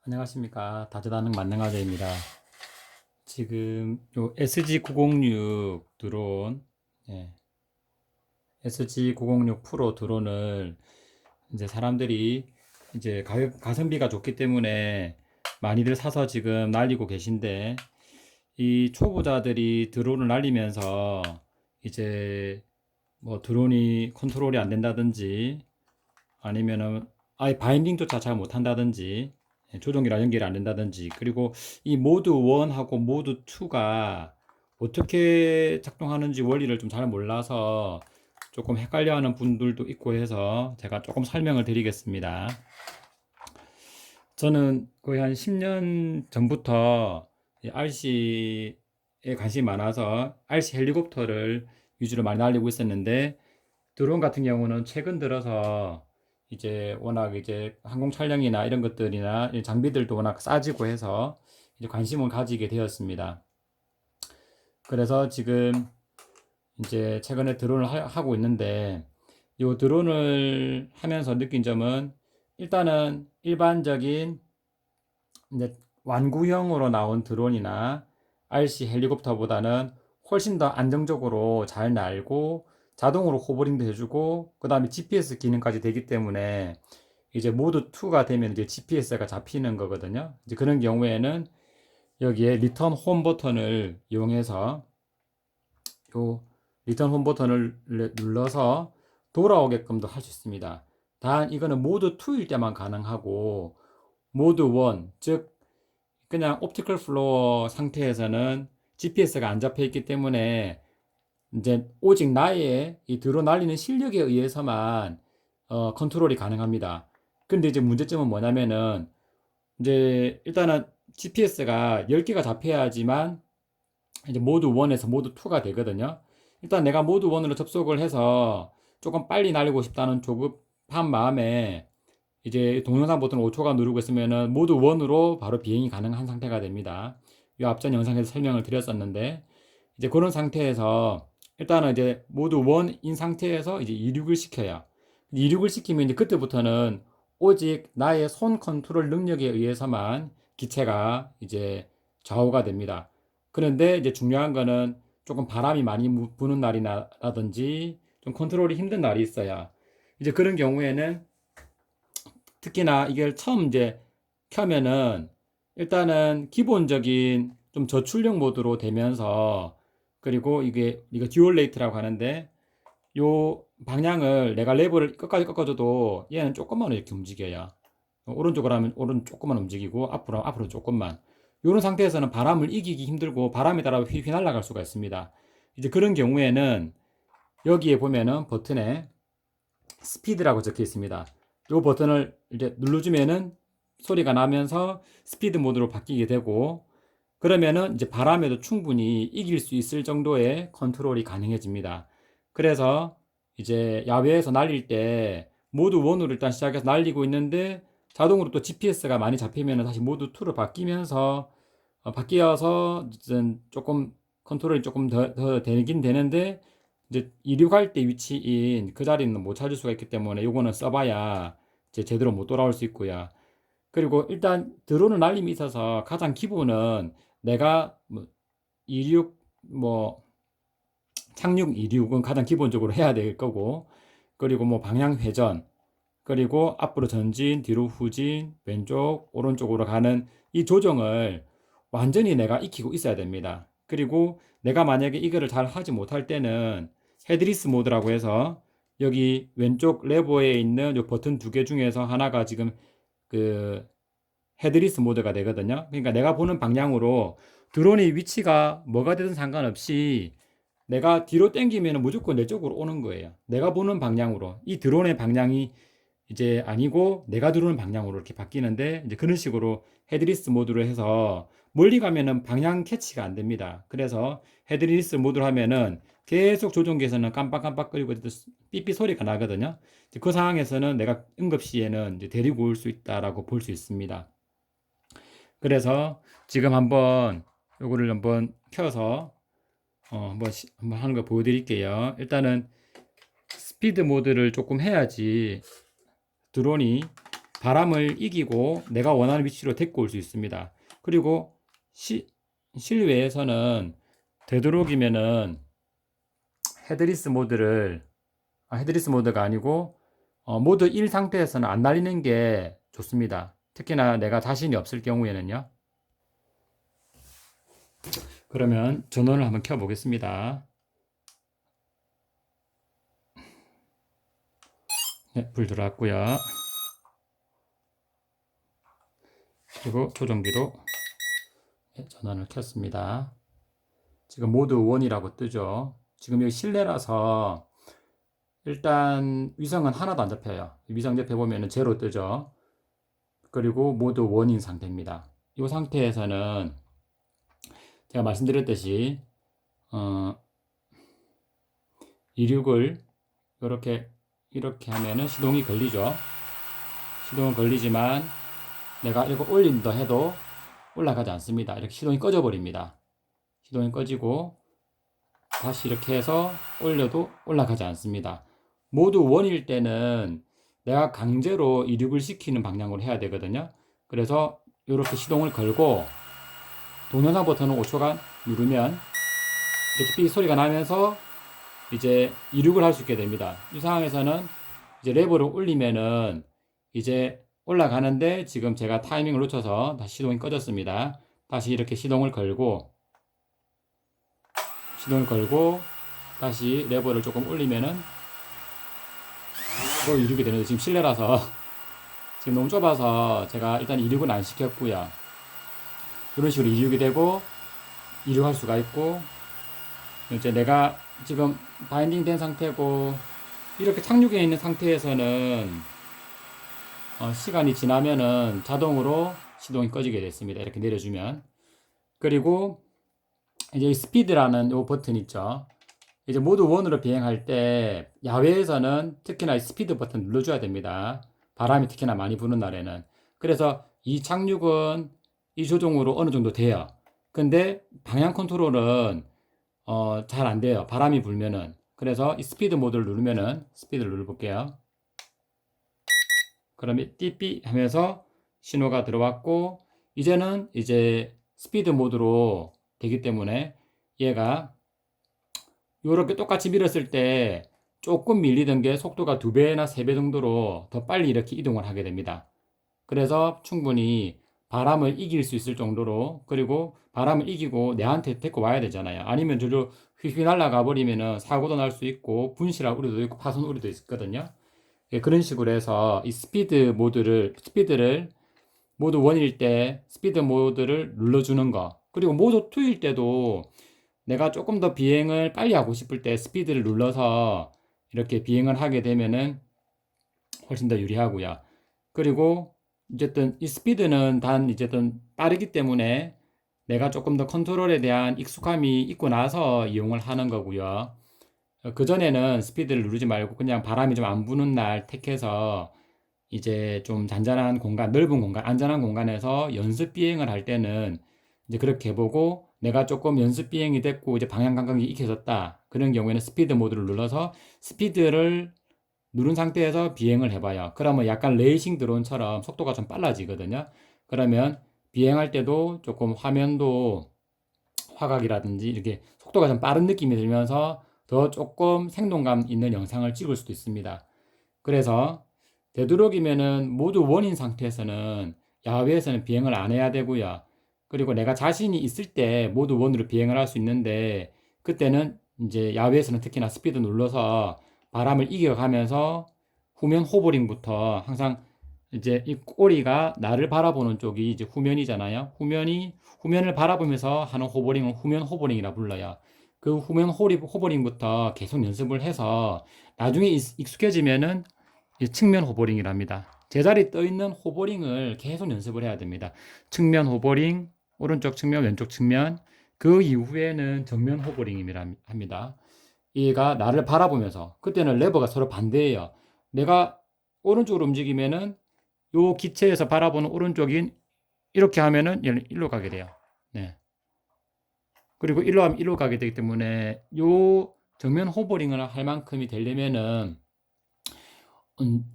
안녕하십니까. 다재다능 만능아재입니다. 지금 요 SG906 드론, 예, SG906 프로 드론을 이제 사람들이 이제 가성비가 좋기 때문에 많이들 사서 지금 날리고 계신데, 이 초보자들이 드론을 날리면서 이제 뭐 드론이 컨트롤이 안 된다든지 아니면은 아예 바인딩조차 잘 못한다든지, 조종기랑 연결이 안 된다든지, 그리고 이 모드 1하고 모드 2가 어떻게 작동하는지 원리를 좀 잘 몰라서 조금 헷갈려하는 분들도 있고 해서 제가 조금 설명을 드리겠습니다. 저는 거의 한 10년 전부터 RC에 관심이 많아서 RC 헬리콥터를 위주로 많이 날리고 있었는데, 드론 같은 경우는 최근 들어서 이제 워낙 이제 항공 촬영이나 이런 것들이나 이 장비들도 워낙 싸지고 해서 이제 관심을 가지게 되었습니다. 그래서 지금 이제 최근에 드론을 하고 있는데, 이 드론을 하면서 느낀 점은, 일단은 일반적인 이제 완구형으로 나온 드론이나 RC 헬리콥터보다는 훨씬 더 안정적으로 잘 날고 자동으로 호버링도 해주고 그 다음에 GPS 기능까지 되기 때문에, 이제 모드 2가 되면 이제 GPS가 잡히는 거거든요. 이제 그런 경우에는 여기에 리턴 홈 버튼을 이용해서 요 리턴 홈 버튼을 눌러서 돌아오게끔도 할 수 있습니다. 단 이거는 모드 2일 때만 가능하고, 모드 1, 즉 그냥 옵티컬 플로어 상태에서는 GPS가 안 잡혀 있기 때문에 이제 오직 나의 이 드론 날리는 실력에 의해서만 컨트롤이 가능합니다. 근데 이제 문제점은 뭐냐면은, 이제 일단은 GPS가 10개가 잡혀야지만 이제 모드 1에서 모드 2가 되거든요. 일단 내가 모드 1으로 접속을 해서 조금 빨리 날리고 싶다는 조급한 마음에 이제 동영상 버튼 5초간 누르고 있으면은 모드 1으로 바로 비행이 가능한 상태가 됩니다. 이 앞전 영상에서 설명을 드렸었는데, 이제 그런 상태에서 일단은 이제 모드 1인 상태에서 이제 이륙을 시켜요. 이륙을 시키면 이제 그때부터는 오직 나의 손 컨트롤 능력에 의해서만 기체가 이제 좌우가 됩니다. 그런데 이제 중요한 거는, 조금 바람이 많이 부는 날이라든지 좀 컨트롤이 힘든 날이 있어야, 이제 그런 경우에는 특히나 이걸 처음 이제 켜면은 일단은 기본적인 좀 저출력 모드로 되면서, 그리고 이거 듀얼 레이트라고 하는데, 요 방향을 내가 레버를 끝까지 꺾어줘도 얘는 조금만 이렇게 움직여요. 오른쪽으로 하면 오른 조금만 움직이고, 앞으로 하면 앞으로 조금만. 이런 상태에서는 바람을 이기기 힘들고 바람에 따라 휘날아갈 수가 있습니다. 이제 그런 경우에는 여기에 보면은 버튼에 스피드라고 적혀 있습니다. 이 버튼을 이제 눌러주면은 소리가 나면서 스피드 모드로 바뀌게 되고, 그러면은 이제 바람에도 충분히 이길 수 있을 정도의 컨트롤이 가능해집니다. 그래서 이제 야외에서 날릴 때 모드 1으로 일단 시작해서 날리고 있는데, 자동으로 또 GPS가 많이 잡히면 다시 모드 2로 바뀌면서 바뀌어서 조금 컨트롤이 조금 더 되긴 되는데, 이제 이륙할 때 위치인 그 자리는 못 찾을 수가 있기 때문에 요거는 써봐야 이제 제대로 못 돌아올 수 있고요. 그리고 일단 드론을 날림에 있어서 가장 기본은, 내가 뭐 이륙 뭐 착륙 이륙은 가장 기본적으로 해야 될 거고, 그리고 뭐 방향 회전, 그리고 앞으로 전진, 뒤로 후진, 왼쪽, 오른쪽으로 가는 이 조정을 완전히 내가 익히고 있어야 됩니다. 그리고 내가 만약에 이거를 잘 하지 못할 때는 헤드리스 모드라고 해서, 여기 왼쪽 레버에 있는 요 버튼 두 개 중에서 하나가 지금 그 헤드리스 모드가 되거든요. 그러니까 내가 보는 방향으로 드론의 위치가 뭐가 되든 상관없이 내가 뒤로 당기면 무조건 내 쪽으로 오는 거예요. 내가 보는 방향으로. 이 드론의 방향이 이제 아니고 내가 들어오는 방향으로 이렇게 바뀌는데, 이제 그런 식으로 헤드리스 모드로 해서 멀리 가면은 방향 캐치가 안 됩니다. 그래서 헤드리스 모드로 하면은 계속 조종기에서는 깜빡깜빡거리고 삐삐 소리가 나거든요. 그 상황에서는 내가 응급시에는 이제 데리고 올 수 있다라고 볼 수 있습니다. 그래서 지금 한번 요거를 한번 켜서 한번 하는 거 보여드릴게요. 일단은 스피드 모드를 조금 해야지 드론이 바람을 이기고 내가 원하는 위치로 데리고 올 수 있습니다. 그리고 실외에서는 되도록이면은 헤드리스 모드가 아니고 모드 1 상태에서는 안 날리는 게 좋습니다. 특히나 내가 자신이 없을 경우에는요. 그러면 전원을 한번 켜 보겠습니다. 네, 불 들어왔고요. 그리고 조종기도 전원을 켰습니다. 지금 모드 1이라고 뜨죠. 지금 여기 실내라서 일단 위성은 하나도 안 잡혀요. 위성 옆에 보면 제로 뜨죠. 그리고 모드 1인 상태입니다. 이 상태에서는 제가 말씀드렸듯이 26을 이렇게 하면은 시동이 걸리죠. 시동은 걸리지만 내가 이거 올린다 해도 올라가지 않습니다. 이렇게 시동이 꺼져 버립니다. 시동이 꺼지고 다시 이렇게 해서 올려도 올라가지 않습니다. 모드 1일 때는 내가 강제로 이륙을 시키는 방향으로 해야 되거든요. 그래서 이렇게 시동을 걸고 동영상 버튼을 5초간 누르면 이렇게 삐 소리가 나면서 이제 이륙을 할 수 있게 됩니다. 이 상황에서는 이제 레버를 올리면은 이제 올라가는데 지금 제가 타이밍을 놓쳐서 다시 시동이 꺼졌습니다. 다시 이렇게 시동을 걸고 다시 레버를 조금 올리면은 또 이륙이 되는데 지금 실내라서 지금 너무 좁아서 제가 일단 이륙은 안 시켰고요. 이런 식으로 이륙이 되고 이륙할 수가 있고 이제 내가 지금 바인딩 된 상태고 이렇게 착륙해 있는 상태에서는 시간이 지나면은 자동으로 시동이 꺼지게 됐습니다. 이렇게 내려주면. 그리고 이제 스피드라는 요 버튼 있죠. 이제 모드 1으로 비행할 때 야외에서는 특히나 스피드 버튼 눌러줘야 됩니다. 바람이 특히나 많이 부는 날에는. 그래서 이 착륙은 이 조종으로 어느 정도 돼요. 근데 방향 컨트롤은 잘 안 돼요. 바람이 불면은. 그래서 이 스피드 모드를 누르면은 스피드를 눌러볼게요. 그러면 띠삐 하면서 신호가 들어왔고 이제는 이제 스피드 모드로 되기 때문에 얘가 이렇게 똑같이 밀었을 때 조금 밀리던 게 속도가 2배나 3배 정도로 더 빨리 이렇게 이동을 하게 됩니다. 그래서 충분히 바람을 이길 수 있을 정도로 그리고 바람을 이기고 내한테 데리고 와야 되잖아요. 아니면 저로 휘휘 날아가 버리면은 사고도 날 수 있고 분실할 우려도 있고 파손 우려도 있거든요. 예, 그런 식으로 해서 이 스피드를 모드 1일 때 스피드 모드를 눌러주는 거 그리고 모드 2일 때도 내가 조금 더 비행을 빨리 하고 싶을 때 스피드를 눌러서 이렇게 비행을 하게 되면은 훨씬 더 유리하고요. 그리고 어쨌든 이 스피드는 어쨌든 빠르기 때문에 내가 조금 더 컨트롤에 대한 익숙함이 있고 나서 이용을 하는 거고요. 그전에는 스피드를 누르지 말고 그냥 바람이 좀 안 부는 날 택해서 이제 좀 잔잔한 공간, 넓은 공간, 안전한 공간에서 연습 비행을 할 때는 이제 그렇게 해보고 내가 조금 연습 비행이 됐고 이제 방향 감각이 익혀졌다. 그런 경우에는 스피드 모드를 눌러서 스피드를 누른 상태에서 비행을 해봐요. 그러면 약간 레이싱 드론처럼 속도가 좀 빨라지거든요. 그러면 비행할 때도 조금 화면도 화각이라든지 이렇게 속도가 좀 빠른 느낌이 들면서 더 조금 생동감 있는 영상을 찍을 수도 있습니다. 그래서 되도록이면은 모두 1인 상태에서는 야외에서는 비행을 안 해야 되고요. 그리고 내가 자신이 있을 때 모두 1으로 비행을 할 수 있는데 그때는 이제 야외에서는 특히나 스피드 눌러서 바람을 이겨가면서 후면 호버링부터 항상 이제 이 꼬리가 나를 바라보는 쪽이 이제 후면이잖아요. 후면을 바라보면서 하는 호버링은 후면 호버링이라 불러요. 그 후면 호버링부터 계속 연습을 해서 나중에 익숙해지면은 측면 호버링이랍니다. 제자리 떠 있는 호버링을 계속 연습을 해야 됩니다. 측면 호버링, 오른쪽 측면, 왼쪽 측면. 그 이후에는 정면 호버링이라 합니다. 얘가 나를 바라보면서 그때는 레버가 서로 반대예요. 내가 오른쪽으로 움직이면은 요 기체에서 바라보는 오른쪽인 이렇게 하면은 얘는 일로 가게 돼요. 네. 그리고 일로 하면 일로 가게 되기 때문에 요 정면 호버링을 할 만큼이 되려면은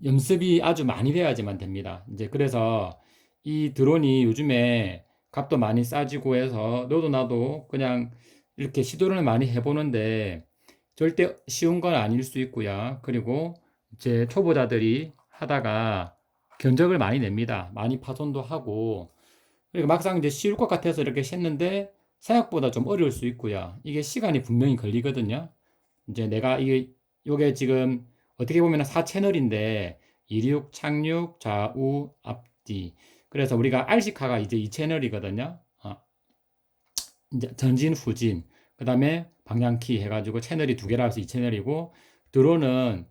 염습이 아주 많이 돼야지만 됩니다. 이제 그래서 이 드론이 요즘에 값도 많이 싸지고 해서 너도 나도 그냥 이렇게 시도를 많이 해보는데 절대 쉬운 건 아닐 수 있고요. 그리고 이제 초보자들이 하다가 견적을 많이 냅니다. 많이 파손도 하고. 그리고 막상 이제 쉬울 것 같아서 이렇게 샜는데 생각보다 좀 어려울 수 있고요. 이게 시간이 분명히 걸리거든요. 이제 내가 이게 요게 지금 어떻게 보면 4채널인데 이륙, 착륙, 좌우, 앞뒤. 그래서 우리가 RC카가 이제 2채널이거든요. 이제 전진, 후진. 그다음에 방향키 해가지고 채널이 두 개라서 2채널이고 드론은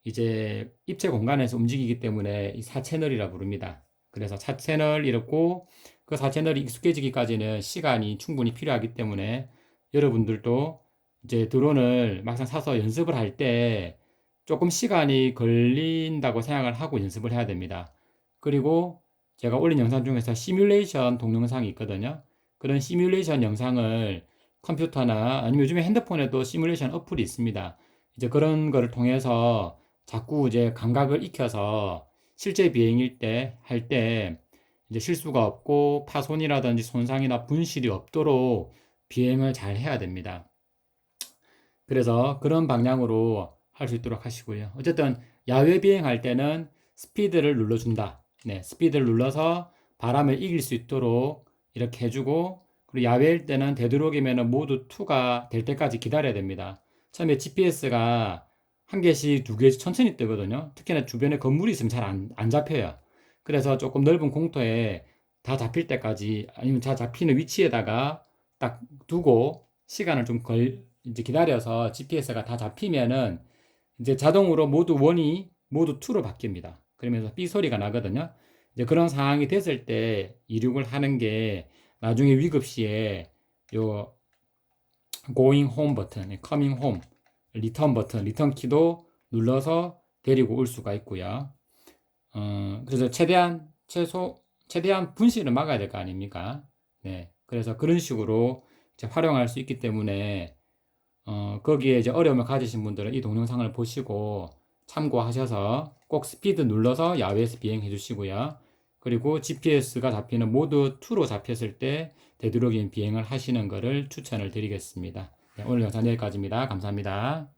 이제 입체 공간에서 움직이기 때문에 이 4채널이라 부릅니다. 그래서 4채널 이렇고 그 4채널이 익숙해지기까지는 시간이 충분히 필요하기 때문에 여러분들도 이제 드론을 막상 사서 연습을 할 때 조금 시간이 걸린다고 생각을 하고 연습을 해야 됩니다. 그리고 제가 올린 영상 중에서 시뮬레이션 동영상이 있거든요. 그런 시뮬레이션 영상을 컴퓨터나 아니면 요즘에 핸드폰에도 시뮬레이션 어플이 있습니다. 이제 그런 거를 통해서 자꾸 이제 감각을 익혀서 실제 비행일 때, 할 때 이제 실수가 없고 파손이라든지 손상이나 분실이 없도록 비행을 잘 해야 됩니다. 그래서 그런 방향으로 할 수 있도록 하시고요. 어쨌든 야외 비행할 때는 스피드를 눌러준다. 네, 스피드를 눌러서 바람을 이길 수 있도록 이렇게 해주고 그리고 야외일 때는 되도록이면 모두 2가 될 때까지 기다려야 됩니다. 처음에 GPS가 한 개씩 두 개씩 천천히 뜨거든요. 특히나 주변에 건물이 있으면 잘 안 잡혀요. 그래서 조금 넓은 공터에 다 잡힐 때까지 아니면 다 잡히는 위치에다가 딱 두고 시간을 좀 이제 기다려서 GPS가 다 잡히면은 이제 자동으로 모두 원이 모두 2로 바뀝니다. 그러면서 삐 소리가 나거든요. 이제 그런 상황이 됐을 때 이륙을 하는 게 나중에 위급 시에 요 going home 버튼, coming home, return 버튼, 리턴 키도 눌러서 데리고 올 수가 있고요. 그래서 최대한 분실을 막아야 될 거 아닙니까? 네. 그래서 그런 식으로 이제 활용할 수 있기 때문에 거기에 이제 어려움을 가지신 분들은 이 동영상을 보시고 참고하셔서 꼭 스피드 눌러서 야외에서 비행해 주시고요. 그리고 GPS가 잡히는 모드 2로 잡혔을 때 되도록이면 비행을 하시는 것을 추천을 드리겠습니다. 네, 오늘 영상 여기까지입니다. 감사합니다.